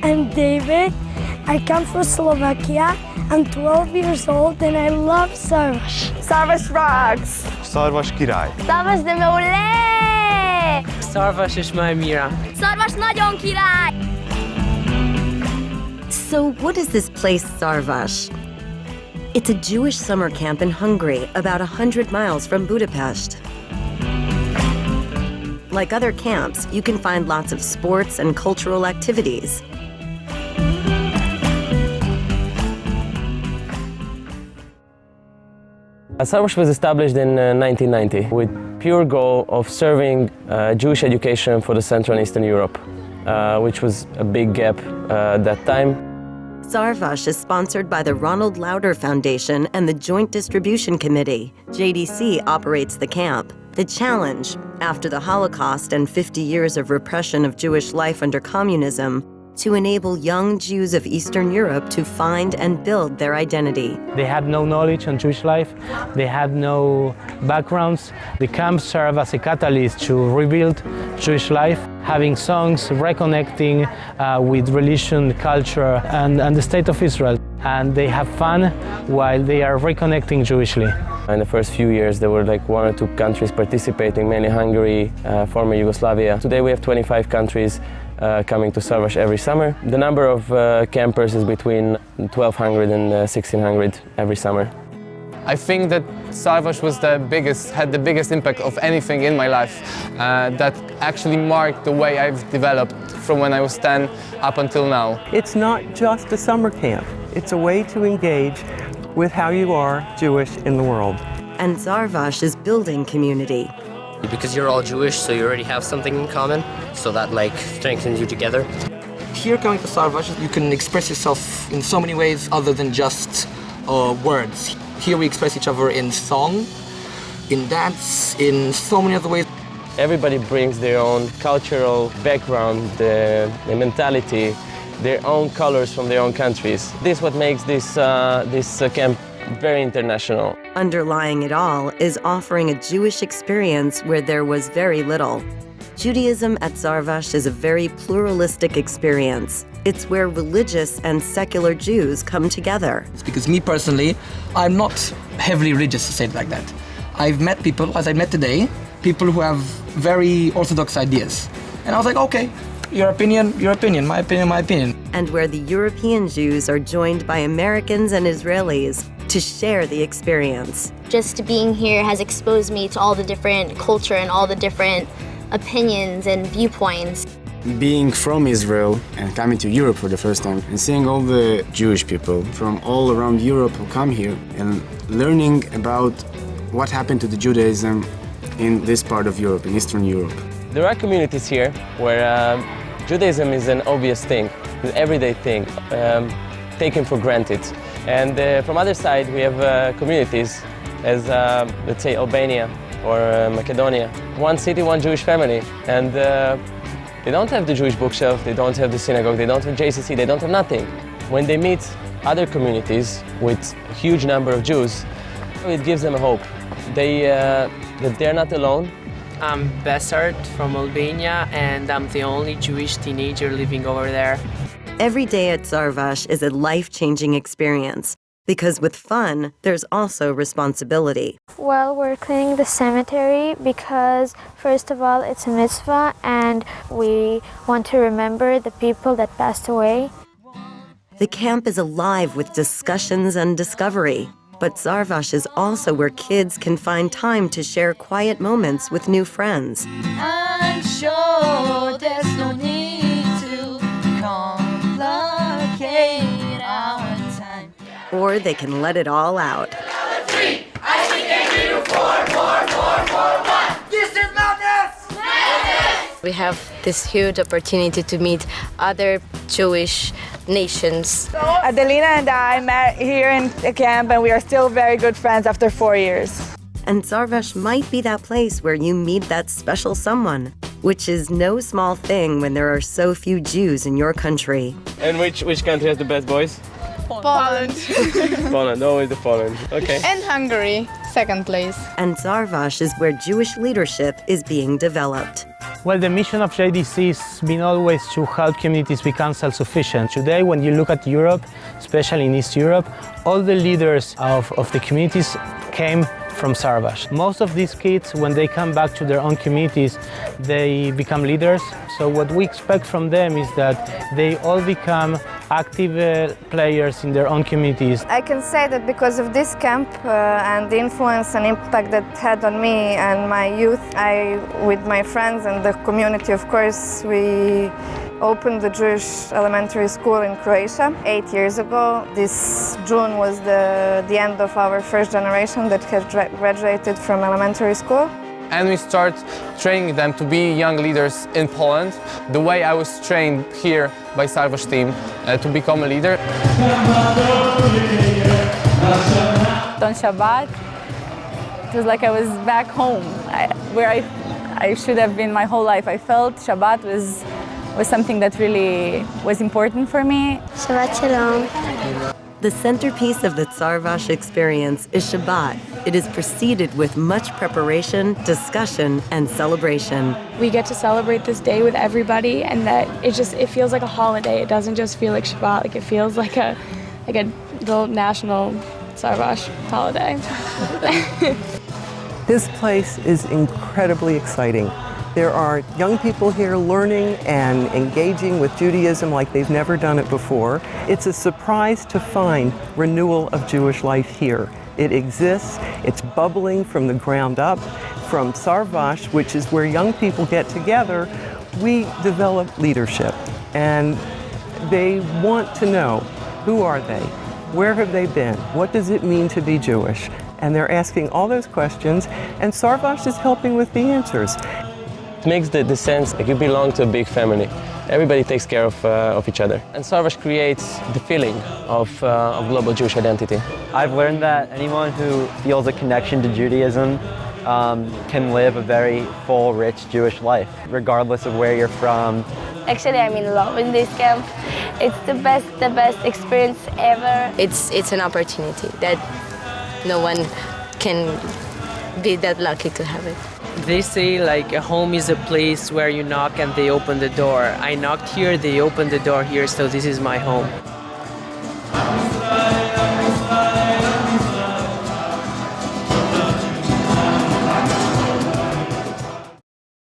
I'm David. I come from Slovakia. I'm 12 years old and I love Szarvas. Szarvas rocks! Szarvas király. Szarvas de meule! Szarvas és Maimira. Szarvas nagyon király! So what is this place, Szarvas? It's a Jewish summer camp in Hungary, about 100 miles from Budapest. Like other camps, you can find lots of sports and cultural activities. Szarvas was established in 1990 with pure goal of serving Jewish education for the Central and Eastern Europe, which was a big gap at that time. Szarvas is sponsored by the Ronald Lauder Foundation and the Joint Distribution Committee. JDC operates the camp. The challenge, after the Holocaust and 50 years of repression of Jewish life under communism, to enable young Jews of Eastern Europe to find and build their identity. They had no knowledge on Jewish life. They had no backgrounds. The camps serve as a catalyst to rebuild Jewish life, having songs, reconnecting with religion, culture, and the state of Israel. And they have fun while they are reconnecting Jewishly. In the first few years, there were like 1 or 2 countries participating, mainly Hungary, former Yugoslavia. Today we have 25 countries coming to Szarvas every summer. The number of campers is between 1,200 and 1,600 every summer. I think that Szarvas had the biggest impact of anything in my life that actually marked the way I've developed from when I was 10 up until now. It's not just a summer camp. It's a way to engage with how you are Jewish in the world. And Szarvas is building community. Because you're all Jewish, so you already have something in common, so that strengthens you together. Here coming to Szarvas, you can express yourself in so many ways other than just words. Here we express each other in song, in dance, in so many other ways. Everybody brings their own cultural background, the mentality, their own colors from their own countries. This is what makes this camp very international. Underlying it all is offering a Jewish experience where there was very little. Judaism at Szarvas is a very pluralistic experience. It's where religious and secular Jews come together. Because me personally, I'm not heavily religious, to say it like that. I've met people, as I met today, people who have very orthodox ideas. And I was like, okay, your opinion, my opinion, my opinion. And where the European Jews are joined by Americans and Israelis to share the experience. Just being here has exposed me to all the different culture and all the different opinions and viewpoints. Being from Israel and coming to Europe for the first time and seeing all the Jewish people from all around Europe who come here and learning about what happened to the Judaism in this part of Europe, in Eastern Europe. There are communities here where Judaism is an obvious thing, an everyday thing, taken for granted. And from other side, we have communities as, let's say, Albania or Macedonia. One city, one Jewish family. And they don't have the Jewish bookshelf, they don't have the synagogue, they don't have JCC, they don't have nothing. When they meet other communities with a huge number of Jews, it gives them a hope. That they're not alone. I'm Besart from Albania, and I'm the only Jewish teenager living over there. Every day at Szarvas is a life-changing experience, because with fun, there's also responsibility. Well, we're cleaning the cemetery because, first of all, it's a mitzvah, and we want to remember the people that passed away. The camp is alive with discussions and discovery. But Szarvas is also where kids can find time to share quiet moments with new friends. I'm sure there's no need to complicate our time. Or they can let it all out. 3, I think 4, 1. This is madness! Madness! We have this huge opportunity to meet other Jewish nations. Adelina and I met here in the camp, and we are still very good friends after 4 years. And Szarvas might be that place where you meet that special someone, which is no small thing when there are so few Jews in your country. And which country has the best boys? Poland. Poland, always the Poland. Okay. And Hungary, second place. And Szarvas is where Jewish leadership is being developed. Well, the mission of JDC has been always to help communities become self-sufficient. Today, when you look at Europe, especially in East Europe, all the leaders of the communities came from Sarvash. Most of these kids, when they come back to their own communities, they become leaders. So what we expect from them is that they all become active players in their own communities. I can say that because of this camp and the influence and impact that it had on me and my youth, with my friends and the community, of course, we opened the Jewish elementary school in Croatia 8 years ago. This June was the end of our first generation that had graduated from elementary school. And we start training them to be young leaders in Poland, the way I was trained here by Sarvash team to become a leader. On Shabbat, it was like I was back home, where I should have been my whole life. I felt Shabbat was something that really was important for me. Shabbat Shalom. The centerpiece of the Sarvash experience is Shabbat. It is preceded with much preparation, discussion, and celebration. We get to celebrate this day with everybody, and that it feels like a holiday. It doesn't just feel like Shabbat, like it feels like a little national Sarvash holiday. This place is incredibly exciting. There are young people here learning and engaging with Judaism like they've never done it before. It's a surprise to find renewal of Jewish life here. It exists, it's bubbling from the ground up. From Sarvash, which is where young people get together, we develop leadership. And they want to know, who are they? Where have they been? What does it mean to be Jewish? And they're asking all those questions, and Sarvash is helping with the answers. It makes the sense like you belong to a big family. Everybody takes care of each other. And Sarvash creates the feeling of global Jewish identity. I've learned that anyone who feels a connection to Judaism can live a very full, rich Jewish life, regardless of where you're from. Actually, I'm in love with this camp. It's the best experience ever. It's an opportunity that no one can be that lucky to have it. They say like a home is a place where you knock and they open the door. I knocked here, they opened the door here, so this is my home.